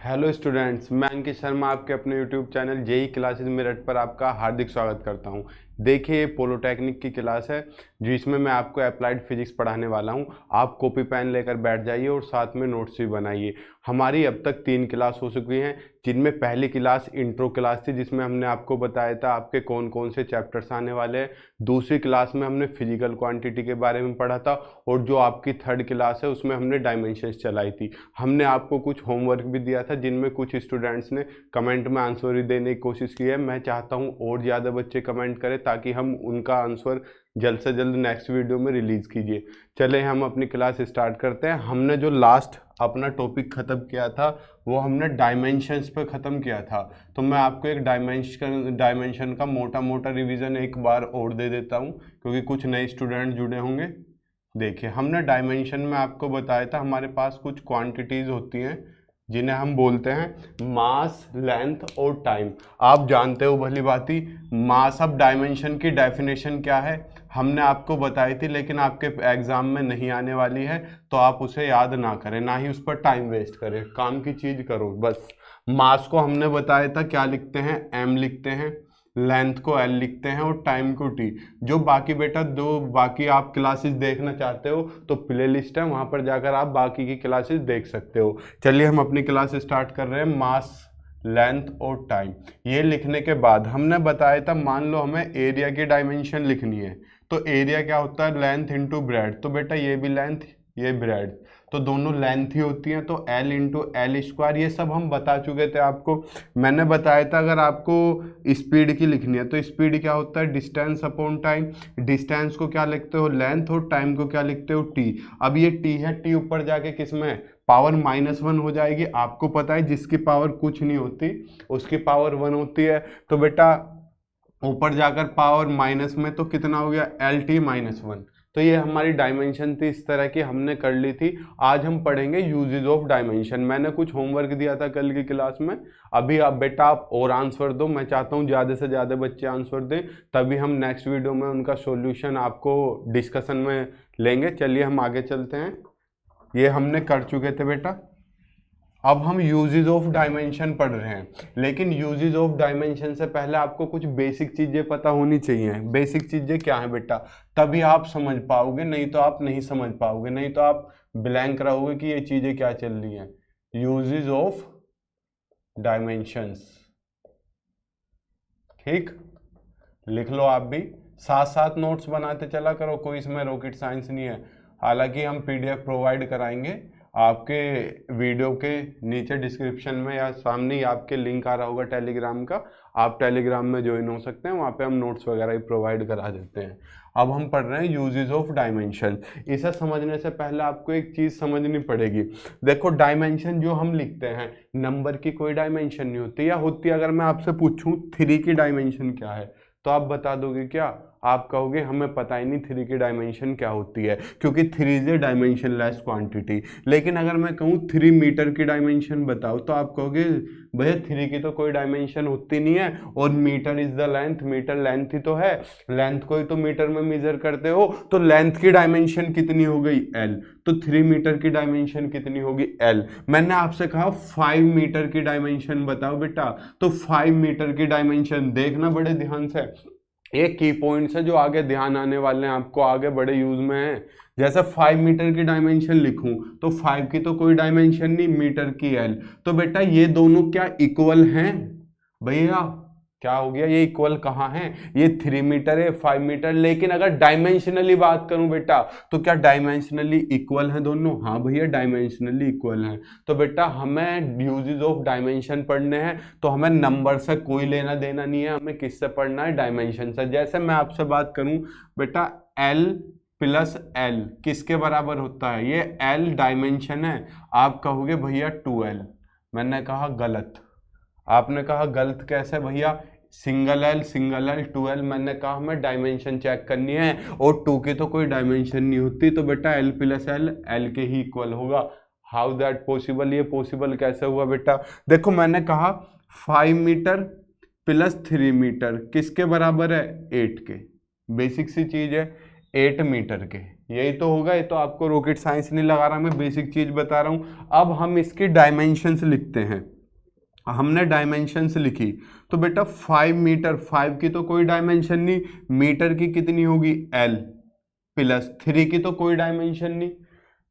Hello students, मैं अंकित शर्मा आपके अपने YouTube channel JE classes Meerut पर आपका हार्दिक स्वागत करता हूं। देखिए, ये पोलोटेक्निक की क्लास है जिसमें मैं आपको अप्लाइड फिजिक्स पढ़ाने वाला हूं। आप कॉपी पेन लेकर बैठ जाइए और साथ में नोट्स भी बनाइए। हमारी अब तक 3 क्लास हो चुकी हैं, जिनमें पहली क्लास इंट्रो क्लास थी, जिसमें हमने आपको बताया था आपके कौन कौन से चैप्टर्स आने वाले हैं। दूसरी क्लास में हमने फिजिकल क्वांटिटी के बारे में पढ़ा था और जो आपकी थर्ड क्लास है उसमें हमने डायमेंशंस चलाई थी। हमने आपको कुछ होमवर्क भी दिया था जिनमें कुछ स्टूडेंट्स ने कमेंट में आंसर देने की कोशिश की है। मैं चाहता हूं और ज़्यादा बच्चे कमेंट करें ताकि हम उनका आंसर जल्द से जल्द नेक्स्ट वीडियो में रिलीज़ कीजिए। चले हम अपनी क्लास स्टार्ट करते हैं। हमने जो लास्ट अपना टॉपिक ख़त्म किया था वो हमने डायमेंशंस पे ख़त्म किया था। तो मैं आपको एक डायमेंशन का मोटा मोटा रिवीजन एक बार और दे देता हूँ क्योंकि कुछ नए स्टूडेंट जुड़े होंगे। देखिए, हमने डायमेंशन में आपको बताया था हमारे पास कुछ क्वांटिटीज़ होती हैं जिन्हें हम बोलते हैं मास, लेंथ और टाइम। आप जानते हो भली भांति मास ऑफ डायमेंशन की डेफिनेशन क्या है, हमने आपको बताई थी, लेकिन आपके एग्जाम में नहीं आने वाली है तो आप उसे याद ना करें, ना ही उस पर टाइम वेस्ट करें। काम की चीज़ करो बस। मास को हमने बताया था क्या लिखते हैं, m लिखते हैं, लेंथ को l लिखते हैं और टाइम को t। जो बाकी बेटा दो बाकी आप क्लासेस देखना चाहते हो तो प्ले लिस्ट है, वहां पर जाकर आप बाकी की क्लासेस देख सकते हो। चलिए हम अपनी क्लास स्टार्ट कर रहे हैं। मास, लेंथ और टाइम ये लिखने के बाद हमने बताया था, मान लो हमें एरिया की डायमेंशन लिखनी है तो एरिया क्या होता है, लेंथ इंटू ब्रेड। तो बेटा ये भी लेंथ ये ब्रेड, तो दोनों लेंथ ही होती हैं, तो L इंटू एल स्क्वायर। ये सब हम बता चुके थे आपको। मैंने बताया था अगर आपको स्पीड की लिखनी है तो स्पीड क्या होता है, डिस्टेंस अपॉन टाइम। डिस्टेंस को क्या लिखते हो, लेंथ, और टाइम को क्या लिखते हो, t। अब ये t है, t ऊपर जाके किस में, पावर -1 हो जाएगी। आपको पता है जिसकी पावर कुछ नहीं होती उसकी पावर 1 होती है। तो बेटा ऊपर जाकर पावर माइनस में तो कितना हो गया, LT-1। तो ये हमारी डायमेंशन थी, इस तरह की हमने कर ली थी। आज हम पढ़ेंगे यूजेज ऑफ डायमेंशन। मैंने कुछ होमवर्क दिया था कल की क्लास में, अभी आप बेटा आप और आंसर दो। मैं चाहता हूँ ज़्यादा से ज़्यादा बच्चे आंसर दें, तभी हम नेक्स्ट वीडियो में उनका सॉल्यूशन आपको डिस्कशन में लेंगे। चलिए हम आगे चलते हैं। ये हमने कर चुके थे बेटा। अब हम यूजेज ऑफ डायमेंशन पढ़ रहे हैं, लेकिन यूजेज ऑफ डायमेंशन से पहले आपको कुछ बेसिक चीज़ें पता होनी चाहिए। बेसिक चीज़ें क्या है बेटा, तभी आप समझ पाओगे, नहीं तो आप नहीं समझ पाओगे, नहीं तो आप ब्लैंक रहोगे कि ये चीज़ें क्या चल रही हैं। यूजेज ऑफ डायमेंशंस, ठीक, लिख लो आप भी, साथ साथ नोट्स बनाते चला करो, कोई इसमें रॉकेट साइंस नहीं है। हालांकि हम PDF प्रोवाइड कराएंगे, आपके वीडियो के नीचे डिस्क्रिप्शन में या सामने ही आपके लिंक आ रहा होगा टेलीग्राम का, आप टेलीग्राम में ज्वाइन हो सकते हैं, वहाँ पे हम नोट्स वगैरह ही प्रोवाइड करा देते हैं। अब हम पढ़ रहे हैं यूजेस ऑफ डायमेंशन। इसे समझने से पहले आपको एक चीज़ समझनी पड़ेगी। देखो, डायमेंशन जो हम लिखते हैं, नंबर की कोई डायमेंशन नहीं होती, या होती अगर मैं आपसे पूछूं 3 की डायमेंशन क्या है तो आप बता दोगे क्या, आप कहोगे हमें पता ही नहीं 3 की डायमेंशन क्या होती है, क्योंकि 3 इज ए डायमेंशनलेस क्वांटिटी। लेकिन अगर मैं कहूँ 3 मीटर की डायमेंशन बताओ तो आप कहोगे भैया 3 की तो कोई डायमेंशन होती नहीं है, और metre is the length, metre length ही तो है, लेंथ को ही तो मीटर में मेजर करते हो, तो लेंथ की डायमेंशन कितनी हो गई, L। तो 3 मीटर की डायमेंशन कितनी होगी, L। मैंने आपसे कहा 5 मीटर की डायमेंशन बताओ बेटा, तो 5 मीटर की डायमेंशन देखना बड़े ध्यान से, ये की पॉइंट्स है जो आगे ध्यान आने वाले हैं आपको, आगे बड़े यूज में है। जैसे 5 मीटर की डायमेंशन लिखूं तो 5 की तो कोई डायमेंशन नहीं, मीटर की L। तो बेटा ये दोनों क्या इक्वल हैं भैया, क्या हो गया, ये इक्वल कहाँ है, ये 3 मीटर है 5 मीटर। लेकिन अगर डायमेंशनली बात करूं बेटा तो क्या डायमेंशनली इक्वल है दोनों, हाँ भैया डायमेंशनली इक्वल है। तो बेटा हमें यूजेस ऑफ डायमेंशन पढ़ने हैं, तो हमें नंबर से कोई लेना देना नहीं है, हमें किससे पढ़ना है, डायमेंशन से। जैसे मैं आपसे बात करूं बेटा, L प्लस L किसके बराबर होता है, ये L डायमेंशन है, आप कहोगे भैया 2L। मैंने कहा गलत, आपने कहा गलत कैसे भैया, सिंगल L 2L। मैंने कहा हमें डायमेंशन चेक करनी है और 2 की तो कोई डायमेंशन नहीं होती, तो बेटा L प्लस L L के ही इक्वल होगा। हाउ दैट पॉसिबल, ये पॉसिबल कैसे हुआ बेटा, देखो मैंने कहा 5 मीटर प्लस 3 मीटर किसके बराबर है, 8 के। बेसिक सी चीज है, 8 मीटर के, यही तो होगा। ये तो आपको रॉकेट साइंस नहीं लगा रहा, मैं बेसिक चीज बता रहा हूं। अब हम इसकी डायमेंशंस लिखते हैं। हमने डायमेंशंस लिखी, तो बेटा 5 मीटर, 5 की तो कोई डायमेंशन नहीं, मीटर की कितनी होगी L, प्लस 3 की तो कोई डायमेंशन नहीं,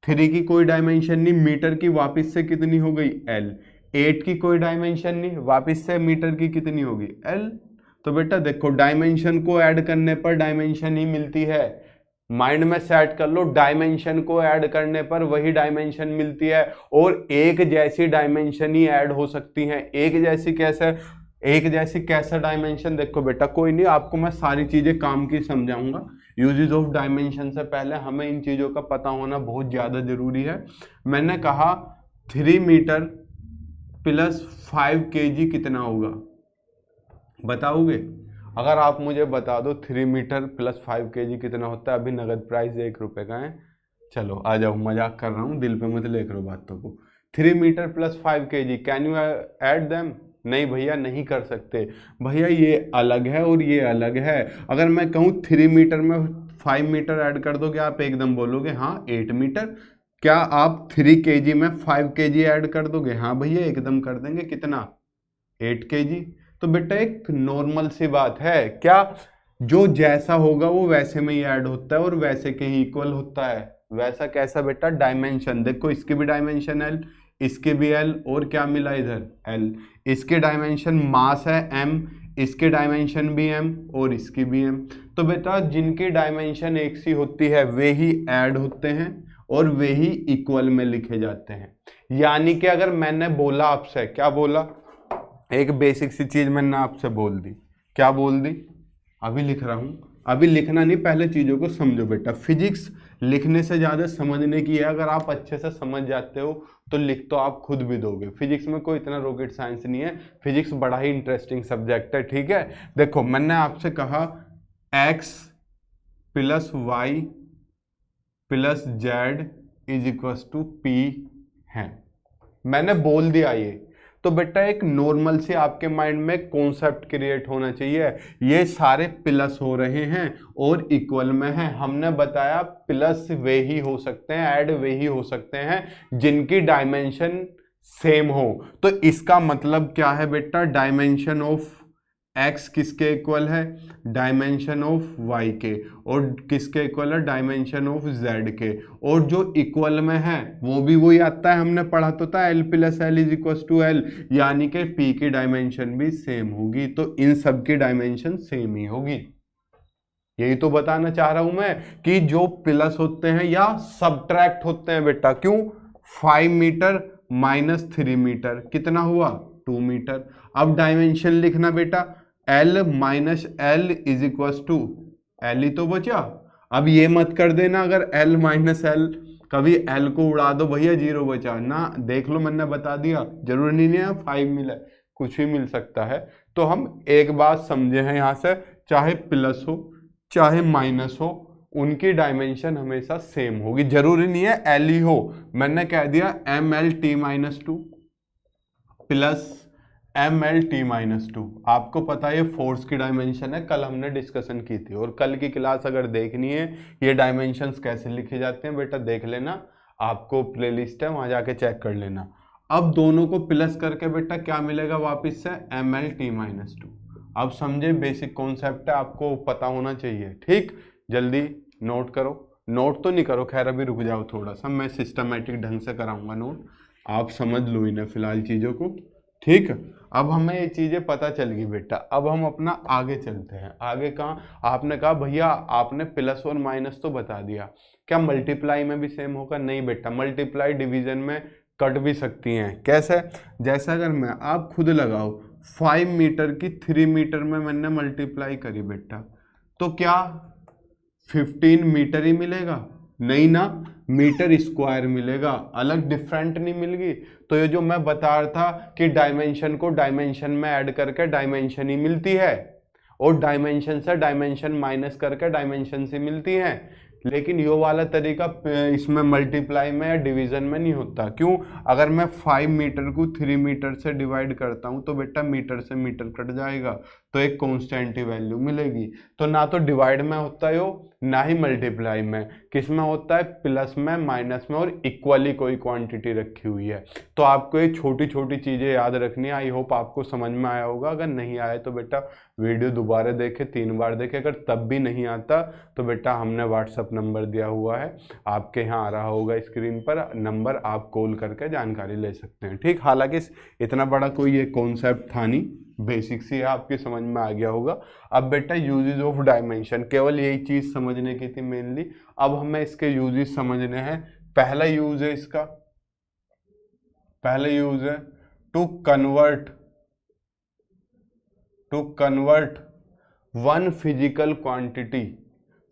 3 की कोई डायमेंशन नहीं, मीटर की वापस से कितनी हो गई L, 8 की कोई डायमेंशन नहीं, वापस से मीटर की कितनी होगी L। तो बेटा देखो डायमेंशन को ऐड करने पर डायमेंशन ही मिलती है, माइंड में सेट कर लो, डायमेंशन को ऐड करने पर वही डायमेंशन मिलती है, और एक जैसी डायमेंशन ही ऐड हो सकती हैं। एक जैसी कैसे, एक जैसी कैसा डायमेंशन, देखो बेटा कोई नहीं, आपको मैं सारी चीजें काम की समझाऊंगा। यूजेस ऑफ डायमेंशन से पहले हमें इन चीजों का पता होना बहुत ज्यादा जरूरी है। मैंने कहा 3 मीटर प्लस 5 kg कितना होगा, बताओगे? अगर आप मुझे बता दो 3 मीटर प्लस 5 kg कितना होता है, अभी नगद प्राइस 1 रुपये का है, चलो आ जाओ, मजाक कर रहा हूँ, दिल पे मत ले करो बातों को। 3 metre plus 5 kg, can you add them? नहीं भैया, नहीं कर सकते भैया, ये अलग है और ये अलग है। अगर मैं कहूँ 3 मीटर में 5 मीटर ऐड कर दोगे, आप एकदम बोलोगे हाँ 8 मीटर। क्या आप 3 kg में 5 kg ऐड कर दोगे? हाँ भैया एकदम कर देंगे, कितना? 8 kg। तो बेटा एक नॉर्मल सी बात है, क्या जो जैसा होगा वो वैसे में ही ऐड होता है और वैसे के ही इक्वल होता है। वैसा कैसा बेटा? डायमेंशन देखो, इसकी भी डायमेंशन L, इसके भी L, और क्या मिला इधर L। इसके डायमेंशन मास है M, इसके डायमेंशन भी M और इसकी भी M। तो बेटा जिनकी डायमेंशन एक सी होती है वे ही ऐड होते हैं और वे ही इक्वल में लिखे जाते हैं। यानी कि अगर मैंने बोला आपसे, क्या बोला, एक बेसिक सी चीज मैंने आपसे बोल दी, क्या बोल दी? अभी लिख रहा हूं, अभी लिखना नहीं, पहले चीजों को समझो बेटा। फिजिक्स लिखने से ज्यादा समझने की है, अगर आप अच्छे से समझ जाते हो तो लिख तो आप खुद भी दोगे। फिजिक्स में कोई इतना रॉकेट साइंस नहीं है, फिजिक्स बड़ा ही इंटरेस्टिंग सब्जेक्ट है, ठीक है। देखो मैंने आपसे कहा x plus Y plus Z is equal to P है, मैंने बोल दिया ये। तो बेटा एक नॉर्मल से आपके माइंड में कॉन्सेप्ट क्रिएट होना चाहिए, ये सारे प्लस हो रहे हैं और इक्वल में हैं। हमने बताया प्लस वे ही हो सकते हैं, ऐड वे ही हो सकते हैं जिनकी डायमेंशन सेम हो। तो इसका मतलब क्या है बेटा? डायमेंशन ऑफ x किसके इक्वल है? डायमेंशन ऑफ y के। और किसके इक्वल है? डायमेंशन ऑफ z के। और जो इक्वल में है वो भी वही आता है, हमने पढ़ा तो था L plus L is equal to L, यानी कि p की डायमेंशन भी सेम होगी। तो इन सब की डायमेंशन सेम ही होगी। यही तो बताना चाह रहा हूं मैं कि जो प्लस होते हैं या सब्ट्रैक्ट होते हैं बेटा, क्यों? 5 मीटर माइनस 3 मीटर कितना हुआ? 2 मीटर। अब डायमेंशन लिखना बेटा, L minus L is equal to L ही तो बचा। अब ये मत कर देना अगर L माइनस एल, कभी L को उड़ा दो भैया 0 बचा ना, देख लो मैंने बता दिया, जरूरी नहीं है 5 मिला, कुछ भी मिल सकता है। तो हम एक बात समझे हैं यहाँ से, चाहे प्लस हो चाहे माइनस हो, उनकी डायमेंशन हमेशा सेम होगी, जरूरी नहीं है L ही हो। मैंने कह दिया MLT minus 2 plus MLT minus 2। आपको पता है ये फोर्स की डायमेंशन है, कल हमने डिस्कशन की थी, और कल की क्लास अगर देखनी है ये डायमेंशंस कैसे लिखे जाते हैं बेटा देख लेना, आपको प्लेलिस्ट है वहां जाके चेक कर लेना। अब दोनों को प्लस करके बेटा क्या मिलेगा वापस से? MLT minus 2। अब समझे, बेसिक कॉन्सेप्ट है, आपको पता होना चाहिए, ठीक। जल्दी नोट करो, नोट तो नहीं करो, खैर अभी रुक जाओ थोड़ा सा, मैं सिस्टमेटिक ढंग से कराऊंगा नोट, आप समझ लो इन्हें फिलहाल चीज़ों को, ठीक। अब हमें ये चीज़ें पता चल गई बेटा, अब हम अपना आगे चलते हैं। आगे कहाँ? आपने कहा भैया आपने प्लस और माइनस तो बता दिया, क्या मल्टीप्लाई में भी सेम होगा? नहीं बेटा, मल्टीप्लाई डिवीजन में कट भी सकती हैं। कैसे? जैसे अगर मैं, आप खुद लगाओ, 5 मीटर की 3 मीटर में मैंने मल्टीप्लाई करी बेटा, तो क्या 15 मीटर ही मिलेगा? नहीं ना, मीटर स्क्वायर मिलेगा, अलग डिफरेंट नहीं मिल गई। तो ये जो मैं बता रहा था कि डायमेंशन को डायमेंशन में ऐड करके डायमेंशन ही मिलती है, और डायमेंशन से डायमेंशन माइनस करके डायमेंशन से मिलती है, लेकिन ये वाला तरीका इसमें मल्टीप्लाई में या डिवीजन में नहीं होता। क्यों? अगर मैं 5 मीटर को 3 मीटर से डिवाइड करता हूं तो बेटा मीटर से मीटर कट जाएगा, तो एक कांस्टेंट ही वैल्यू मिलेगी। तो ना तो डिवाइड में होता है ना ही मल्टीप्लाई में। किस में होता है? प्लस में, माइनस में और इक्वली कोई क्वांटिटी रखी हुई है। तो आपको ये छोटी छोटी चीज़ें याद रखनी है। आई होप आपको समझ में आया होगा। अगर नहीं आया तो बेटा वीडियो दोबारा देखे, 3 बार देखे। अगर तब भी नहीं आता तो बेटा हमने व्हाट्सअप नंबर दिया हुआ है, आपके यहाँ आ रहा होगा स्क्रीन पर नंबर, आप कॉल करके जानकारी ले सकते हैं। ठीक, हालांकि इतना बड़ा कोई ये कॉन्सेप्ट था नहीं, बेसिक सी है, आपके समझ में आ गया होगा। अब बेटा यूजेस ऑफ डायमेंशन, केवल यही चीज समझने की थी मेनली। अब हमें इसके यूजेस समझने हैं। पहला यूज है इसका, पहला यूज है to convert one physical quantity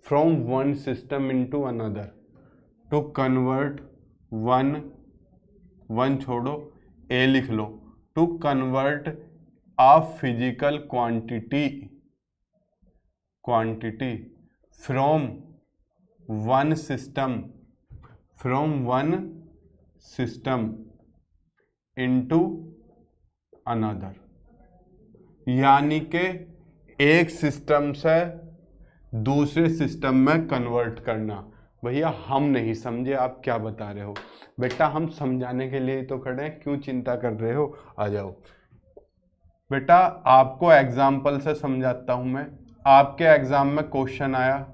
from one system into another. To convert one छोड़ो, ए लिख लो। To convert a physical quantity from one system into another, यानी कि एक सिस्टम से दूसरे सिस्टम में कन्वर्ट करना। भैया हम नहीं समझे, आप क्या बता रहे हो? बेटा हम समझाने के लिए तो खड़े हैं, क्यों चिंता कर रहे हो? आ जाओ बेटा, आपको एग्जाम्पल से समझाता हूं मैं। आपके एग्जाम में क्वेश्चन आया,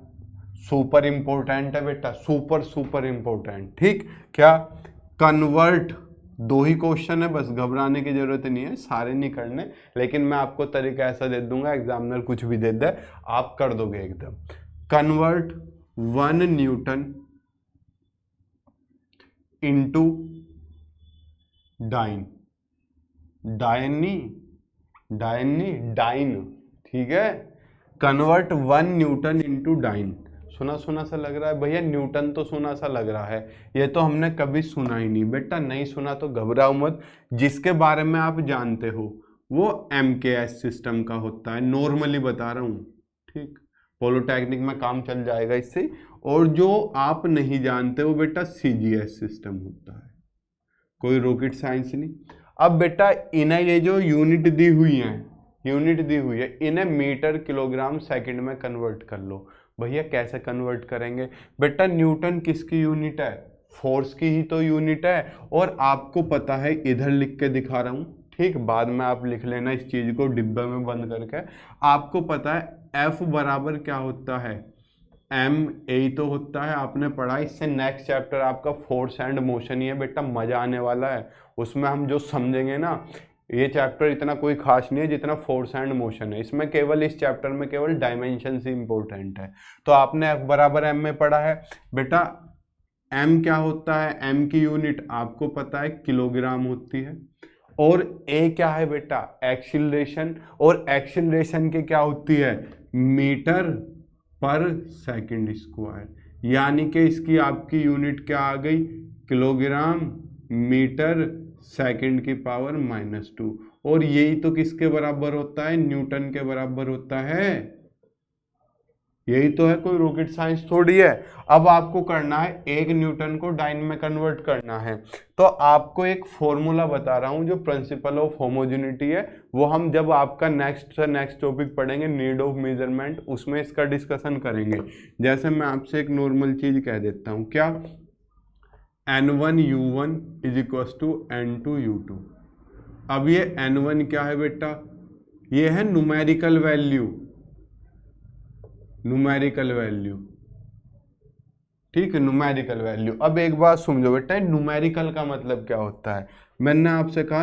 सुपर इंपॉर्टेंट है बेटा, सुपर इंपॉर्टेंट। ठीक, क्या? कन्वर्ट, 2 ही क्वेश्चन है, बस घबराने की जरूरत नहीं है, सारे नहीं करने, लेकिन मैं आपको तरीका ऐसा दे दूंगा, एग्जामिनर कुछ भी दे दे आप कर दोगे एकदम। कन्वर्ट 1 न्यूटन इंटू डाइन, ठीक है। Convert 1 newton into dyne. सुना सा लग रहा है भैया, न्यूटन तो सुना सा लग रहा है, ये तो हमने कभी सुना ही नहीं। बेटा नहीं सुना तो घबराओ मत, जिसके बारे में आप जानते हो वो MKS सिस्टम का होता है, नॉर्मली बता रहा हूँ। ठीक, पॉलिटेक्निक में काम चल जाएगा इससे। और जो आप नहीं जानते हो बेटा CGS सिस्टम होता है, कोई रॉकेट साइंस नहीं। अब बेटा इन्हें ये जो यूनिट दी हुई है, इन्हें मीटर किलोग्राम सेकंड में कन्वर्ट कर लो। भैया कैसे कन्वर्ट करेंगे? बेटा न्यूटन किसकी यूनिट है? फोर्स की ही तो यूनिट है। और आपको पता है, इधर लिख के दिखा रहा हूँ, ठीक, बाद में आप लिख लेना इस चीज को डिब्बे में बंद करके। आपको पता है F बराबर क्या होता है? MA तो होता है, आपने पढ़ा। इससे नेक्स्ट चैप्टर आपका फोर्स एंड मोशन ही है बेटा, मजा आने वाला है उसमें। हम जो समझेंगे ना, ये चैप्टर इतना कोई खास नहीं है जितना फोर्स एंड मोशन है। इसमें केवल इस चैप्टर में केवल डायमेंशन ही इंपॉर्टेंट है। तो आपने F बराबर M में पढ़ा है बेटा। M क्या होता है? M की यूनिट आपको पता है किलोग्राम होती है। और A क्या है बेटा? एक्सीलरेशन। और एक्सीलरेशन की क्या होती है? मीटर पर सेकंड स्क्वायर। यानी कि इसकी आपकी यूनिट क्या आ गई? किलोग्राम मीटर सेकंड की पावर -2। और यही तो किसके बराबर होता है? न्यूटन के बराबर होता है। यही तो है, कोई रॉकेट साइंस थोड़ी है। अब आपको करना है 1 न्यूटन को डाइन में कन्वर्ट करना है। तो आपको एक फॉर्मूला बता रहा हूं, जो प्रिंसिपल ऑफ होमोजेनिटी है, वो हम जब आपका नेक्स्ट टॉपिक पढ़ेंगे, नीड ऑफ मेजरमेंट, उसमें इसका डिस्कशन करेंगे। जैसे मैं आपसे एक नॉर्मल चीज कह देता हूं, क्या? N1U1 = N2U2। अब ये N1 क्या है बेटा? ये है न्यूमेरिकल वैल्यू, ठीक है, न्यूमेरिकल वैल्यू। अब एक बात समझो बेटा, न्यूमेरिकल का मतलब क्या होता है? मैंने आपसे कहा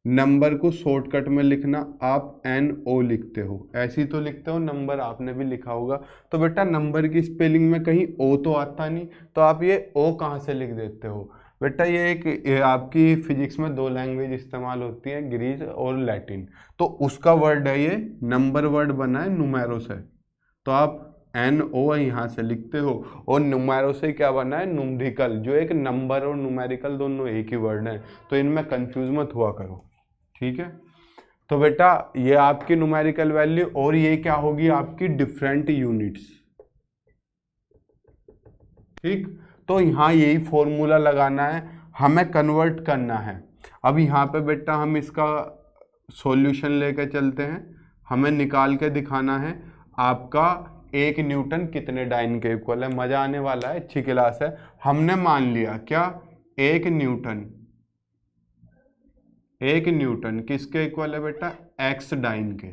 नंबर को शॉर्टकट में लिखना, आप NO लिखते हो, ऐसी तो लिखते हो, नंबर आपने भी लिखा होगा। तो बेटा नंबर की स्पेलिंग में कहीं O तो आता नहीं, तो आप ये O कहाँ से लिख देते हो? बेटा ये आपकी फिजिक्स में 2 लैंग्वेज इस्तेमाल होती है, ग्रीक और लैटिन। तो उसका वर्ड है ये, नंबर वर्ड बना है न्यूमेरो से, तो आप NO यहाँ से लिखते हो। और न्यूमेरो से क्या बना है? न्यूमेरिकल, जो एक नंबर और न्यूमेरिकल दोनों एक ही वर्ड है, तो इनमें कंफ्यूज मत हुआ करो, ठीक है। तो बेटा ये आपकी न्यूमेरिकल वैल्यू, और ये क्या होगी? आपकी डिफरेंट यूनिट्स, ठीक। तो यहाँ यही फॉर्मूला लगाना है, हमें कन्वर्ट करना है। अब यहाँ पे बेटा हम इसका सॉल्यूशन लेकर चलते हैं, हमें निकाल के दिखाना है आपका 1 न्यूटन कितने डाइन के इक्वल है। मजा आने वाला है, अच्छी क्लास है। हमने मान लिया क्या, 1 न्यूटन किसके इक्वल है बेटा, x डाइन के।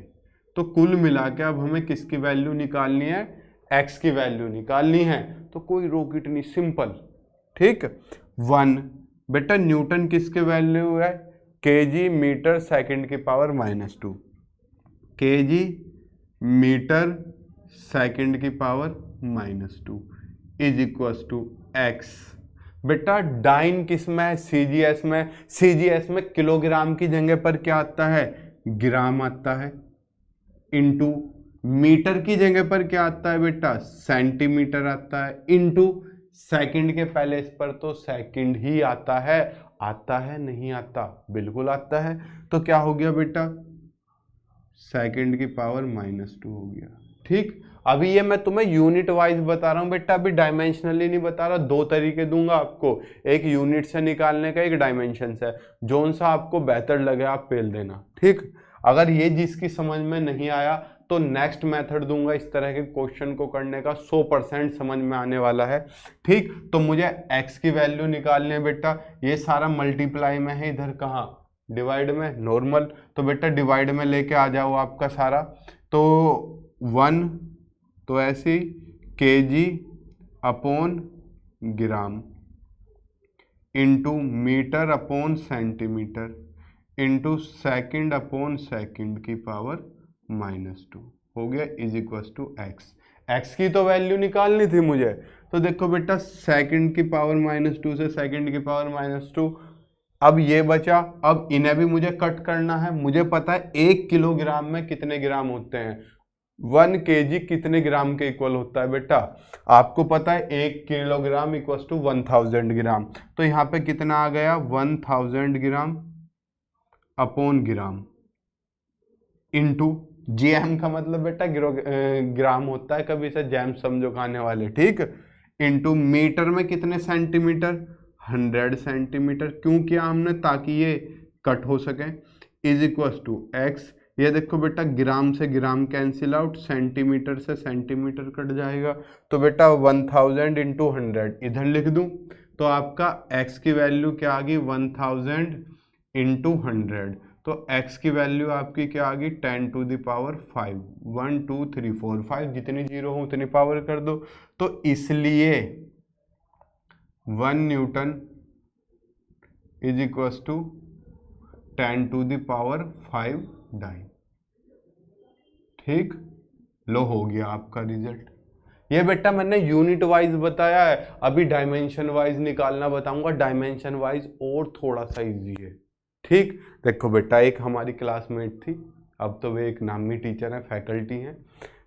तो कुल मिला के अब हमें किसकी वैल्यू निकालनी है, x की वैल्यू निकालनी है। तो कोई रॉकेट नहीं, सिंपल, ठीक। 1 बेटा न्यूटन किसके वैल्यू है, kg मीटर सेकंड की पावर -2, kg मीटर सेकंड की power -2 is equals to x। बेटा डाइन किस में है, सीजीएस में। सीजीएस में किलोग्राम की जगह पर क्या आता है, ग्राम आता है, इंटू मीटर की जगह पर क्या आता है बेटा, सेंटीमीटर आता है, इंटू सेकंड के पहले इस पर तो सेकंड ही आता है। आता है नहीं आता, बिल्कुल आता है। तो क्या हो गया बेटा, सेकंड की पावर -2 हो गया, ठीक। अभी ये मैं तुम्हें यूनिट वाइज बता रहा हूं बेटा, अभी डायमेंशनली नहीं बता रहा। 2 तरीके दूंगा आपको, एक यूनिट से निकालने का, एक डायमेंशन से। जोन सा आपको बेहतर लगे आप पेल देना, ठीक। अगर ये जिसकी समझ में नहीं आया तो नेक्स्ट मेथड दूंगा इस तरह के क्वेश्चन को करने का, 100% समझ में आने वाला है, ठीक। तो मुझे x की वैल्यू निकालनी है बेटा। ये सारा मल्टीप्लाई में है, इधर कहाँ, डिवाइड में, नॉर्मल। तो बेटा डिवाइड में लेके आ जाओ आपका सारा। तो 1 तो ऐसे kg upon gram into metre upon centimetre into second upon second की पावर -2 हो गया, is equal to x। x की तो वैल्यू निकालनी थी मुझे। तो देखो बेटा सेकंड की पावर -2 से सेकंड की पावर -2, अब ये बचा। अब इन्हें भी मुझे कट करना है। मुझे पता है 1 किलोग्राम में कितने ग्राम होते हैं, 1 kg कितने ग्राम के इक्वल होता है बेटा, आपको पता है 1 किलोग्राम इक्वल टू 1000 ग्राम। तो यहाँ पे कितना आ गया, 1000 ग्राम अपॉन ग्राम इंटू जीएम का मतलब बेटा ग्राम होता है, कभी इसे जैम समझो खाने वाले, ठीक। इंटू मीटर में कितने सेंटीमीटर, 100 सेंटीमीटर। क्यों किया हमने, ताकि ये कट हो सके, इज इक्वल टू x। ये देखो बेटा ग्राम से ग्राम कैंसिल आउट, सेंटीमीटर से सेंटीमीटर कट जाएगा। तो बेटा 1000 इंटू 100 इधर लिख दूं, तो आपका x की वैल्यू क्या आ गई, 1000 इंटू 100। तो x की वैल्यू आपकी क्या आ गई, 10 टू द पावर 5, 1 2 3 4 5, जितनी जीरो हो उतनी पावर कर दो। तो इसलिए 1 newton is equal to 10 to the power 5 dyne, ठीक। लो हो गया आपका रिजल्ट। ये बेटा मैंने यूनिट वाइज बताया है, अभी डायमेंशन वाइज निकालना बताऊंगा। डायमेंशन वाइज और थोड़ा सा इजी है, ठीक। देखो बेटा एक हमारी क्लासमेट थी, अब तो वे एक नामी टीचर है, फैकल्टी हैं।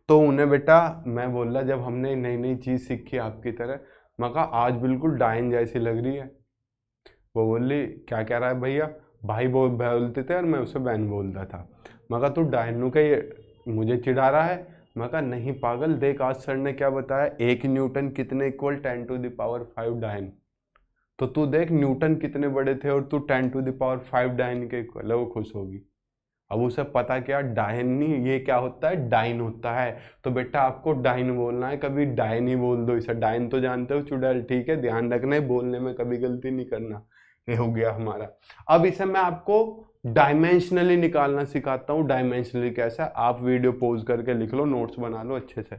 तो उन्हें बेटा मैं बोल रहा, जब हमने नई नई चीज़ सीखी आपकी तरह, मैं कहा आज बिल्कुल डाइन जैसी लग रही है। वो बोली क्या कह रहा है भैया, भाई बोलते थे और मैं उसे बहन बोलता था। मैं कहा तू डाइनू का ये मुझे चिढ़ा रहा है। मैं कहा नहीं पागल, देख आज सर ने क्या बताया, 1 न्यूटन कितने equal 10 to the power 5 dyne. तो तू देख न्यूटन कितने बड़े थे और तू 10 टू द पावर 5 डाइन के इक्वल है, वो खुश होगी। अब उसे पता क्या, डाइन नहीं, ये क्या होता है, डाइन होता है। तो बेटा आपको डाइन बोलना है, कभी डाइन ही बोल दो इसे। डाइन तो जानते हो चुड़ैल, ठीक है, ध्यान रखना है बोलने में कभी गलती नहीं करना। ये हो गया हमारा। अब इसे मैं आपको डायमेंशनली निकालना सिखाता हूँ। डायमेंशनली कैसा, आप वीडियो पॉज करके लिख लो, नोट्स बना लो अच्छे से,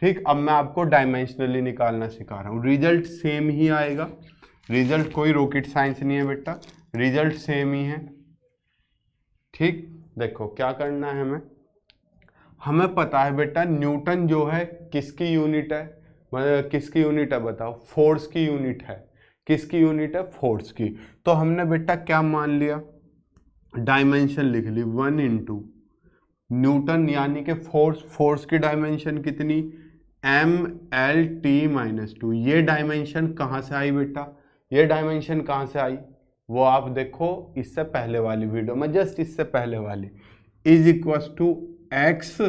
ठीक। अब मैं आपको डायमेंशनली निकालना सिखा रहा हूँ। रिजल्ट सेम ही आएगा, रिजल्ट कोई रॉकेट साइंस नहीं है बेटा, रिजल्ट सेम ही है, ठीक। देखो क्या करना है हमें पता है बेटा न्यूटन जो है किसकी यूनिट है, मतलब किसकी यूनिट है बताओ, फोर्स की यूनिट है। किसकी यूनिट है, फोर्स की। तो हमने बेटा क्या मान लिया, डायमेंशन लिख ली 1 इंटू न्यूटन, यानी कि फोर्स की डायमेंशन कितनी, mLT-2। ये डायमेंशन कहाँ से आई बेटा, ये डायमेंशन कहाँ से आई, वो आप देखो इससे पहले वाली वीडियो में, जस्ट इससे पहले वाली, इज इक्वल टू x।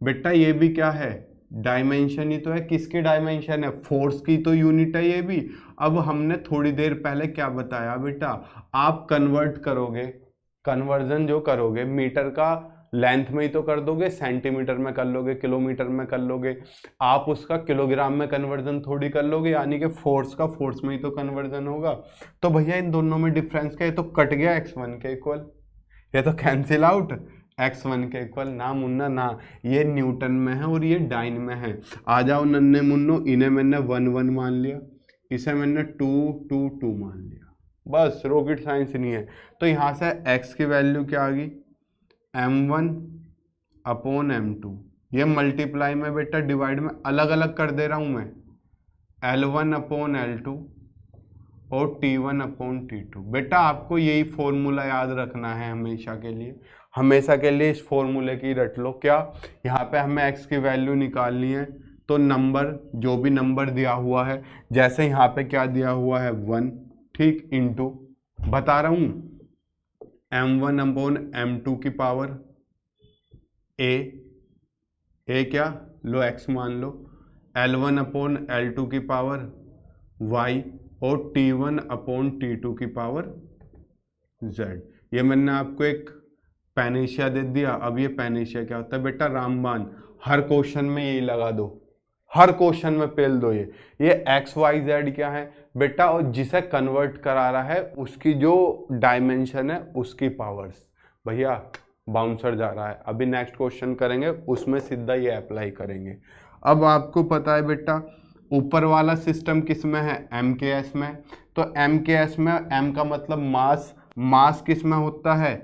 बेटा ये भी क्या है, डायमेंशन ही तो है। किसकी डायमेंशन है, फोर्स की तो यूनिट है ये भी। अब हमने थोड़ी देर पहले क्या बताया बेटा, आप कन्वर्ट करोगे, कन्वर्जन जो करोगे मीटर का लेंथ में ही तो कर दोगे, सेंटीमीटर में कर लोगे, किलोमीटर में कर लोगे, आप उसका किलोग्राम में कन्वर्जन थोड़ी कर लोगे, यानी कि फोर्स का फोर्स में ही तो कन्वर्जन होगा। तो भैया इन दोनों में डिफरेंस क्या है, तो कट गया x1 के इक्वल, ये तो कैंसिल आउट, x1 के इक्वल ना मुन्ना ना, ये न्यूटन में है और ये डाइन में है। आ जाओ नन्हे मुन्नो, इन्हें मैंने 1 1 मान लिया, इसे मैंने 2 2 2 मान लिया, बस रॉकेट साइंस नहीं है। तो यहाँ से x की वैल्यू क्या आ गई, m1 अपॉन m2, ये मल्टीप्लाई में बेटा डिवाइड में अलग अलग कर दे रहा हूँ मैं, L1 अपॉन L2 और T1 अपॉन T2। बेटा आपको यही फॉर्मूला याद रखना है हमेशा के लिए, हमेशा के लिए इस फॉर्मूले की रट लो। क्या, यहाँ पे हमें x की वैल्यू निकालनी है, तो नंबर, जो भी नंबर दिया हुआ है, जैसे यहाँ पे क्या दिया हुआ है 1, ठीक, इंटू बता रहा हूँ m1 अपॉन m2 की पावर a क्या लो x मान लो, L1 अपॉन L2 की पावर y और T1 अपॉन T2 की पावर z। ये मैंने आपको एक पैनेशिया दे दिया। अब ये पैनेशिया क्या होता है बेटा, रामबाण, हर क्वेश्चन में यही लगा दो, हर क्वेश्चन में पेल दो ये एक्स वाई जेड क्या है बेटा, और जिसे कन्वर्ट करा रहा है उसकी जो डायमेंशन है उसकी पावर्स। भैया बाउंसर जा रहा है, अभी नेक्स्ट क्वेश्चन करेंगे उसमें सीधा ये अप्लाई करेंगे। अब आपको पता है बेटा ऊपर वाला सिस्टम किस में है, MKS में, तो MKS में m का मतलब मास, मास किस में होता है,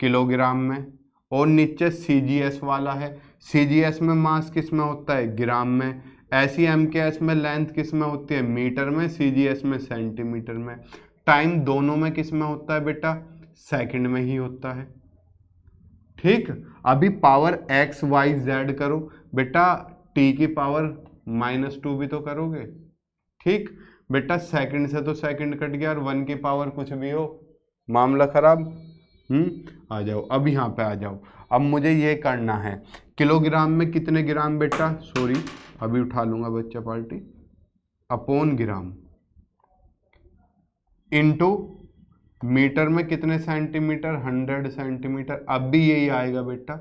किलोग्राम में, और नीचे CGS वाला है, CGS में मास किस में होता है, ग्राम में। ऐसी MKS में लेंथ किस में होती है, मीटर में, CGS में सेंटीमीटर में। टाइम दोनों में किस में होता है बेटा, सेकंड में ही होता है। ठीक, अभी पावर x y z करो बेटा, t की पावर -2 भी तो करोगे। ठीक बेटा, सेकंड से तो सेकंड कट गया और 1 की पावर कुछ भी हो, मामला खराब। आ जाओ, अब यहाँ पे आ जाओ। अब मुझे ये करना है किलोग्राम में कितने ग्राम बेटा, सॉरी अभी उठा लूंगा बच्चा party, upon gram, into metre में कितने सेंटीमीटर, 100 सेंटीमीटर। अब भी यही आएगा बेटा।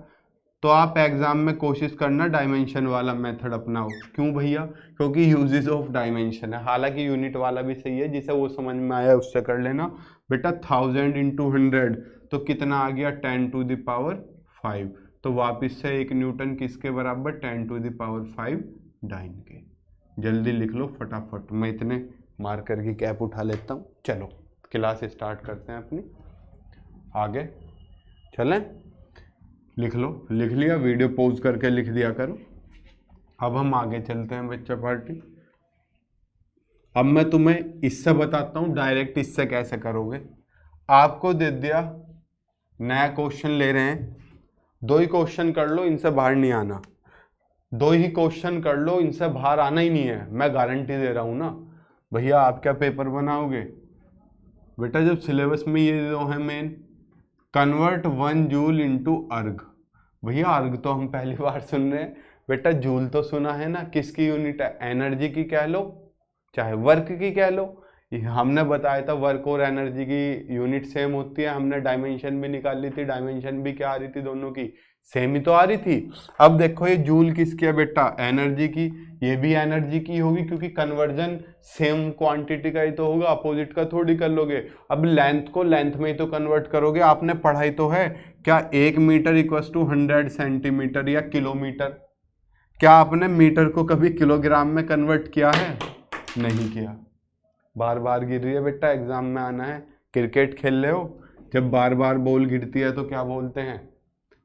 तो आप एग्जाम में कोशिश करना डायमेंशन वाला मेथड अपनाओ। क्यों भैया, क्योंकि यूजेस ऑफ डायमेंशन है। हालांकि यूनिट वाला भी सही है, जिसे वो समझ में आया उससे कर लेना बेटा। 1000 इंटू 100 तो कितना आ गया, 10 टू द पावर 5। तो वापिस से 1 न्यूटन किसके बराबर, 10 टू द पावर 5 डाइन के। जल्दी लिख लो फटाफट, मैं इतने मार्कर की कैप उठा लेता हूँ। चलो क्लास स्टार्ट करते हैं अपनी, आगे चलें। लिख लो, लिख लिया, वीडियो पॉज करके लिख दिया करो। अब हम आगे चलते हैं बच्चा पार्टी। अब मैं तुम्हें इससे बताता हूँ डायरेक्ट इससे कैसे करोगे। आपको दे दिया नया क्वेश्चन ले रहे हैं, 2 ही क्वेश्चन कर लो, इनसे बाहर नहीं आना। 2 ही क्वेश्चन कर लो, इनसे बाहर आना ही नहीं है, मैं गारंटी दे रहा हूँ ना। भैया आप क्या पेपर बनाओगे बेटा, जब सिलेबस में ये 2 है मेन, कन्वर्ट 1 जूल इंटू अर्ग। भैया अर्ग तो हम पहली बार सुन रहे हैं बेटा, जूल तो सुना है ना, किसकी यूनिट है, एनर्जी की कह लो चाहे वर्क की कह लो। हमने बताया था वर्क और एनर्जी की यूनिट सेम होती है, हमने डायमेंशन भी निकाल ली थी, डायमेंशन भी क्या आ रही थी, दोनों की सेम ही तो आ रही थी। अब देखो ये जूल किसकी है बेटा, एनर्जी की, ये भी एनर्जी की होगी क्योंकि कन्वर्जन सेम क्वांटिटी का ही तो होगा, अपोजिट का थोड़ी कर लोगे। अब लेंथ को लेंथ में ही तो कन्वर्ट करोगे, आपने पढ़ाई तो है क्या, 1 मीटर इक्वल्स टू 100 सेंटीमीटर या किलोमीटर। क्या आपने मीटर को कभी किलोग्राम में कन्वर्ट किया है, नहीं किया। बार बार गिर रही है बेटा, एग्जाम में आना है। क्रिकेट खेल रहे हो, जब बार बार बॉल गिरती है तो क्या बोलते हैं,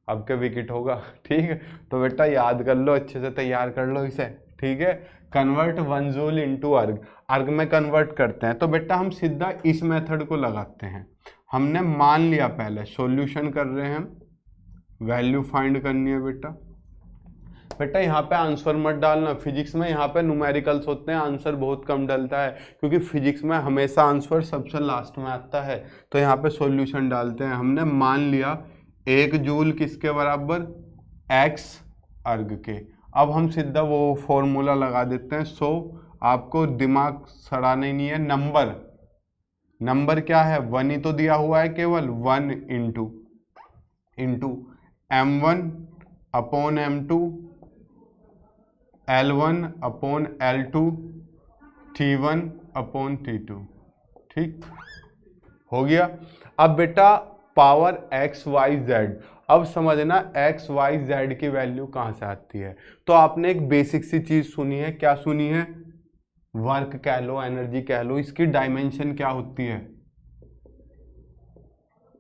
अब क्या विकेट होगा। ठीक है, तो बेटा याद कर लो, अच्छे से तैयार कर लो इसे। ठीक है, कन्वर्ट 1 जूल इंटू अर्ग, अर्ग में कन्वर्ट करते हैं। तो बेटा हम सीधा इस मेथड को लगाते हैं। हमने मान लिया, पहले सॉल्यूशन कर रहे हैं हम, वैल्यू फाइंड करनी है बेटा। बेटा यहाँ पे आंसर मत डालना, फिजिक्स में यहाँ पे न्यूमेरिकल्स होते हैं, आंसर बहुत कम डलता है, क्योंकि फिजिक्स में हमेशा आंसर सबसे लास्ट में आता है। तो यहाँ पे सॉल्यूशन डालते हैं। हमने मान लिया 1 जूल किसके बराबर, x अर्ग के। अब हम सीधा वो फॉर्मूला लगा देते हैं। सो आपको दिमाग सड़ाना ही नहीं है, नंबर क्या है, 1 ही तो दिया हुआ है केवल, 1 into m1 upon m2, l1 upon l2, t1 upon t2। ठीक हो गया। अब बेटा पावर x y z, अब समझना x y z की वैल्यू कहाँ से आती है। तो आपने एक बेसिक सी चीज सुनी है, क्या सुनी है? वर्क कह लो, एनर्जी कह लो, इसकी डायमेंशन क्या होती है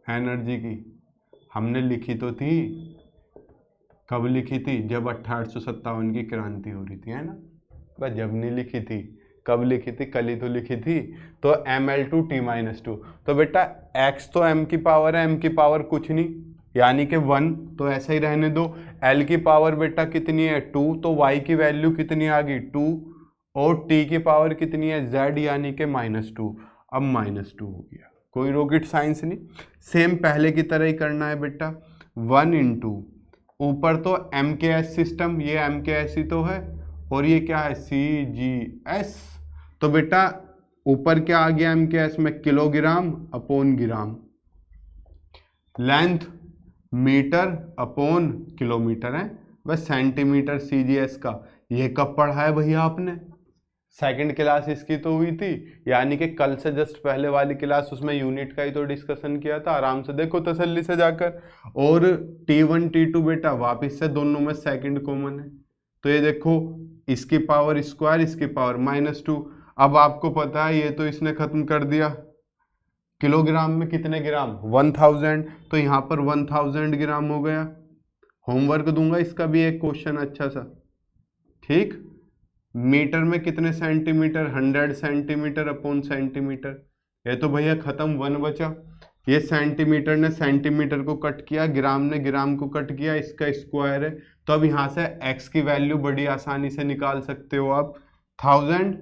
एनर्जी की? हमने लिखी तो थी, कब लिखी थी? जब 1857 की क्रांति हो रही थी, है ना? बस जब नहीं लिखी थी, कब लिखी थी? कल ही तो लिखी थी। तो ml2 t-2। तो बेटा x तो m की पावर है, m की पावर कुछ नहीं यानी कि 1, तो ऐसा ही रहने दो। l की पावर बेटा कितनी है? 2, तो y की वैल्यू कितनी आ गई? 2, और t की पावर कितनी है? z यानी कि -2। अब -2 हो गया, कोई रॉकेट साइंस नहीं। सेम पहले की तरह ही करना है बेटा। 1 इंटू ऊपर तो MKS सिस्टम, ये MKS ही तो है, और ये क्या है? CGS। तो बेटा ऊपर क्या आ गया MKS में? Kilogram upon gram. Length metre upon kilometre है, बस सेंटीमीटर CGS का। ये कब पढ़ा है भैया आपने? सेकंड क्लास इसकी तो हुई थी, यानी कि कल से जस्ट पहले वाली क्लास, उसमें यूनिट का ही तो डिस्कशन किया था। आराम से देखो तसल्ली से जाकर। और T1 T2 बेटा वापिस से दोनों में सेकंड कॉमन है, तो ये देखो इसकी पावर स्क्वायर, इसकी पावर -2। अब आपको पता है ये तो इसने खत्म कर दिया। किलोग्राम में कितने ग्राम? 1000, तो यहाँ पर 1000 ग्राम हो गया। होमवर्क दूंगा इसका भी एक क्वेश्चन अच्छा सा। ठीक। मीटर में कितने सेंटीमीटर? 100 centimetre upon centimetre. ये तो भैया खत्म, 1 बचा। ये सेंटीमीटर ने सेंटीमीटर को कट किया, ग्राम ने ग्राम को कट किया, इसका स्क्वायर है। तो अब यहाँ से x की वैल्यू बड़ी आसानी से निकाल सकते हो आप। 1000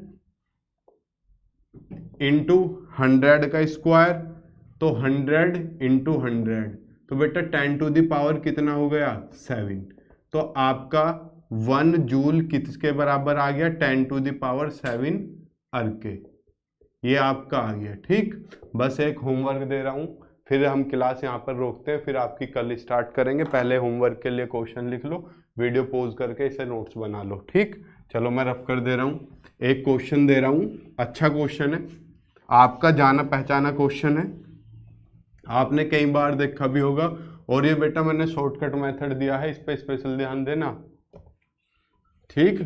इंटू 100 का स्क्वायर, तो 100 इंटू 100, तो बेटा 10 टू द पावर कितना हो गया? 7। तो आपका 1 जूल किसके बराबर आ गया? 10 टू द पावर 7 अर्ग के। ये आपका आ गया। ठीक, बस एक होमवर्क दे रहा हूँ, फिर हम क्लास यहाँ पर रोकते हैं, फिर आपकी कल स्टार्ट करेंगे। पहले होमवर्क के लिए क्वेश्चन लिख लो, वीडियो पॉज करके इसे नोट्स बना लो। ठीक, चलो मैं रफ कर दे रहा हूँ। एक क्वेश्चन दे रहा हूँ, अच्छा क्वेश्चन है, आपका जाना पहचाना क्वेश्चन है, आपने कई बार देखा भी होगा। और ये बेटा मैंने शॉर्टकट मेथड दिया है, इस पे स्पेशल ध्यान देना। ठीक,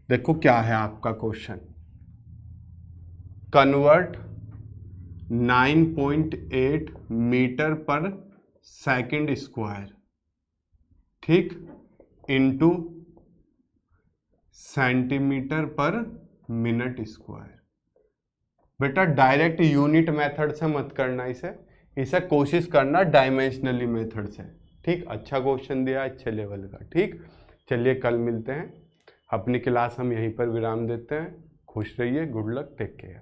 देखो क्या है आपका क्वेश्चन। कन्वर्ट 9.8 मीटर पर सेकंड स्क्वायर, ठीक, इनटू सेंटीमीटर पर मिनट स्क्वायर। बेटा डायरेक्ट यूनिट मेथड से मत करना, इसे कोशिश करना डायमेंशनली मेथड से। ठीक, अच्छा क्वेश्चन दिया, अच्छे लेवल का। ठीक, चलिए कल मिलते हैं। अपनी क्लास हम यहीं पर विराम देते हैं। खुश रहिए, गुड लक, टेक केयर।